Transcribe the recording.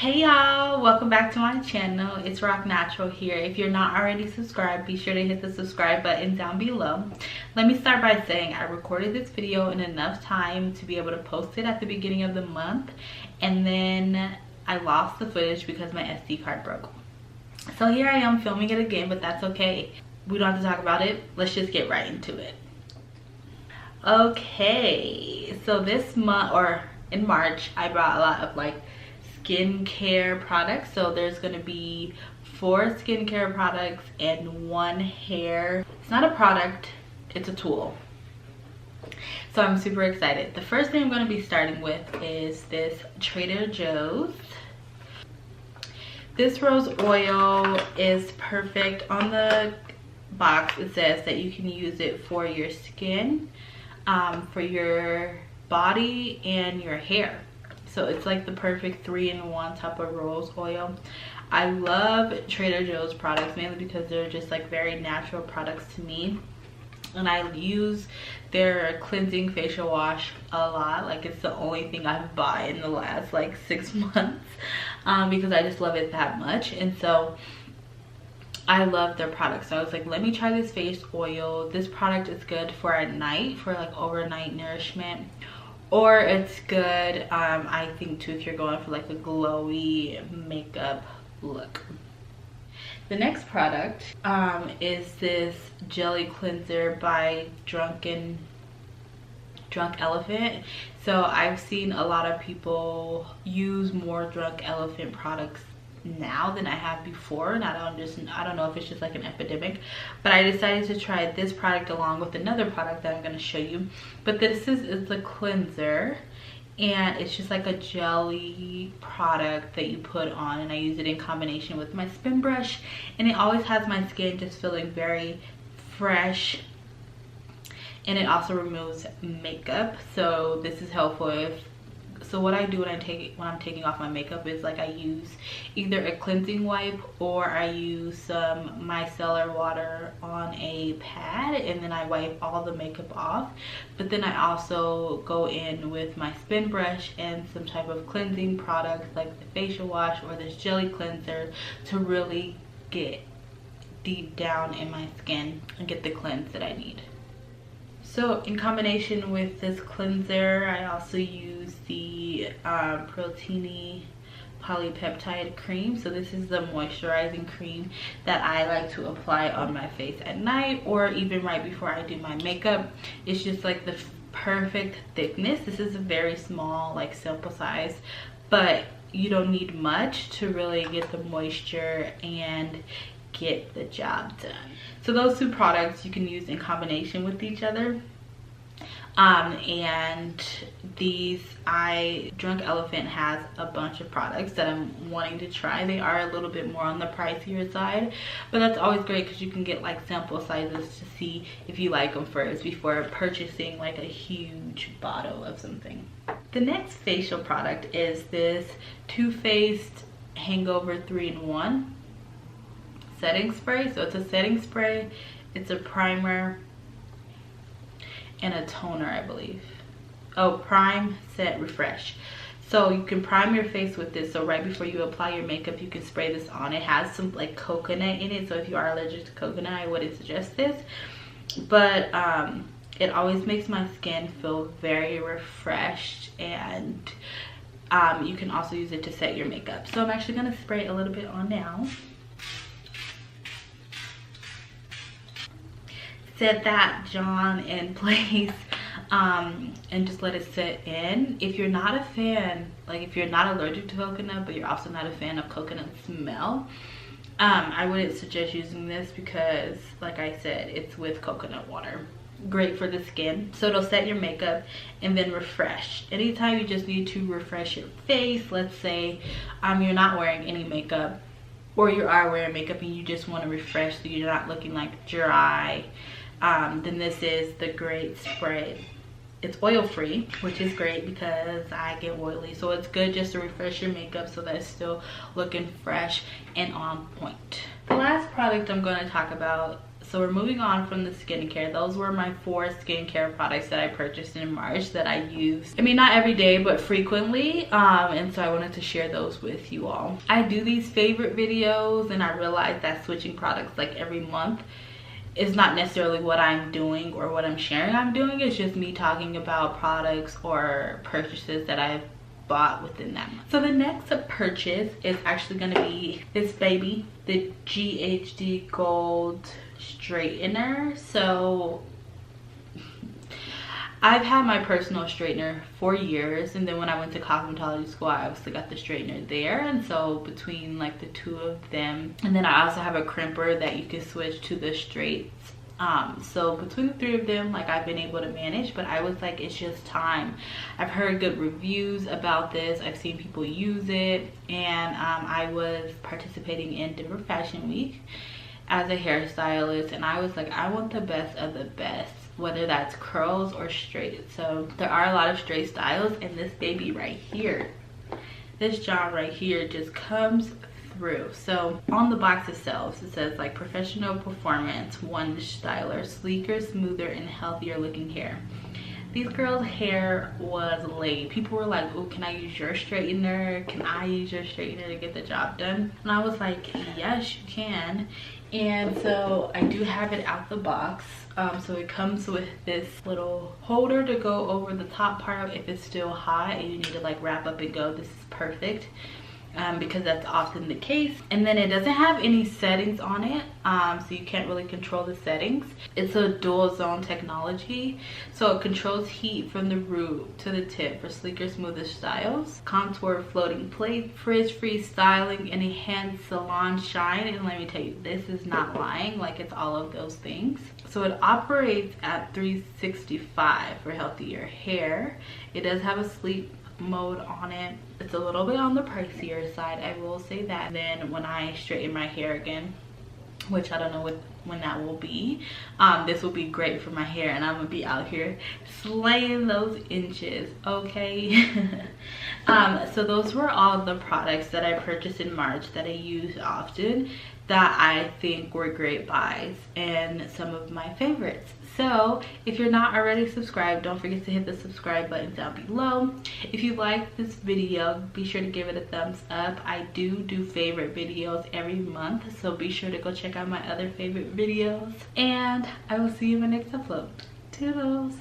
Hey y'all, welcome back to my channel. It's Rock Natural here. If you're not already subscribed, be sure to hit the subscribe button down below. Let me start by saying I recorded this video in enough time to be able to post it at the beginning of the month, and then I lost the footage because my SD card broke. So here I am filming it again, but that's okay. We don't have to talk about it. Let's just get right into it. Okay, so this month, or in March, I brought a lot of skincare products. So there's gonna be 4 skincare products and 1 hair. It's not a product, it's a tool. So I'm super excited. The first thing I'm gonna be starting with is this Trader Joe's. This rose oil is perfect. On the box it says that you can use it for your skin, for your body and your hair. So it's like the perfect 3-in-1 type of rose oil. I love Trader Joe's products mainly because they're just like very natural products to me. And I use their cleansing facial wash a lot. Like, it's the only thing I've bought in the last 6 months because I just love it that much. And so I love their products. So I was like, let me try this face oil. This product is good for at night, for overnight nourishment. Or it's good, I think too, if you're going for a glowy makeup look. The next product is this jelly cleanser by Drunk Elephant. So I've seen a lot of people use more Drunk Elephant products now than I have before, and I don't know if it's just an epidemic, but I decided to try this product along with another product that I'm going to show you. But this is a cleanser, and it's just like a jelly product that you put on, and I use it in combination with my spin brush, and it always has my skin just feeling very fresh, and it also removes makeup. So this is helpful so what I do when I'm taking off my makeup is I use either a cleansing wipe, or I use some micellar water on a pad, and then I wipe all the makeup off. But then I also go in with my spin brush and some type of cleansing product like the facial wash or this jelly cleanser to really get deep down in my skin and get the cleanse that I need. So in combination with this cleanser, I also use the Protini polypeptide cream. So this is the moisturizing cream that I like to apply on my face at night, or even right before I do my makeup. It's just the perfect thickness. This is a very small sample size, but you don't need much to really get the moisture and get the job done. So those 2 products you can use in combination with each other. And these, Drunk Elephant has a bunch of products that I'm wanting to try. They are a little bit more on the pricier side, but that's always great because you can get sample sizes to see if you like them first before purchasing a huge bottle of something. The next facial product is this Too Faced Hangover 3-in-1 setting spray. So it's a setting spray, it's a primer, and a toner, I believe. Oh, prime, set, refresh. So you can prime your face with this. So right before you apply your makeup, you can spray this on. It has some coconut in it, so if you are allergic to coconut, I wouldn't suggest this. But it always makes my skin feel very refreshed, and you can also use it to set your makeup. So I'm actually gonna spray a little bit on now. Set that John in place, and just let it sit in. If you're not a fan, if you're not allergic to coconut, but you're also not a fan of coconut smell, I wouldn't suggest using this because, like I said, it's with coconut water. Great for the skin. So it'll set your makeup and then refresh. Anytime you just need to refresh your face, let's say you're not wearing any makeup, or you are wearing makeup and you just want to refresh so you're not looking dry, then this is the great spray. It's oil free, which is great because I get oily, so it's good just to refresh your makeup so that it's still looking fresh and on point. The last product I'm going to talk about So we're moving on from the skincare. Those were my 4 skincare products that I purchased in March that I use, I mean, not every day, but frequently. And so I wanted to share those with you all. I do these favorite videos, and I realize that switching products like every month is not necessarily what I'm doing or what I'm sharing I'm doing. It's just me talking about products or purchases that I've bought within that month. So the next purchase is actually going to be this baby, the GHD Gold Straightener. So I've had my personal straightener for years, and then when I went to cosmetology school, I obviously got the straightener there. And so between like the 2 of them, and then I also have a crimper that you can switch to the straights. So between the 3 of them, like, I've been able to manage, but I was like, it's just time. I've heard good reviews about this. I've seen people use it, and I was participating in Denver Fashion Week as a hairstylist, and I was like, I want the best of the best, whether that's curls or straight. So there are a lot of straight styles, and this baby right here, this John right here, just comes through. So on the box itself, it says like professional performance, one styler, sleeker, smoother, and healthier looking hair. These girls' hair was laid. People were like, oh, can I use your straightener? Can I use your straightener to get the job done? And I was like, yes, you can. And so I do have it out the box. So it comes with this little holder to go over the top part if it's still hot and you need to like wrap up and go. This is perfect. Because that's often the case. And then it doesn't have any settings on it, so you can't really control the settings. It's a dual zone technology, so it controls heat from the root to the tip for sleeker, smoother styles, contour floating plate, frizz free styling, and enhanced salon shine. And let me tell you, this is not lying, like, it's all of those things. So it operates at 365 for healthier hair. It does have a sleep mode on it. It's a little bit on the pricier side, I will say that. Then when I straighten my hair again, which I don't know when that will be, this will be great for my hair, and I'm gonna be out here slaying those inches, okay? So those were all the products that I purchased in March that I use often, that I think were great buys and some of my favorites. So if you're not already subscribed, don't forget to hit the subscribe button down below. If you like this video, be sure to give it a thumbs up. I do favorite videos every month, so be sure to go check out my other favorite videos, and I will see you in my next upload. Toodles.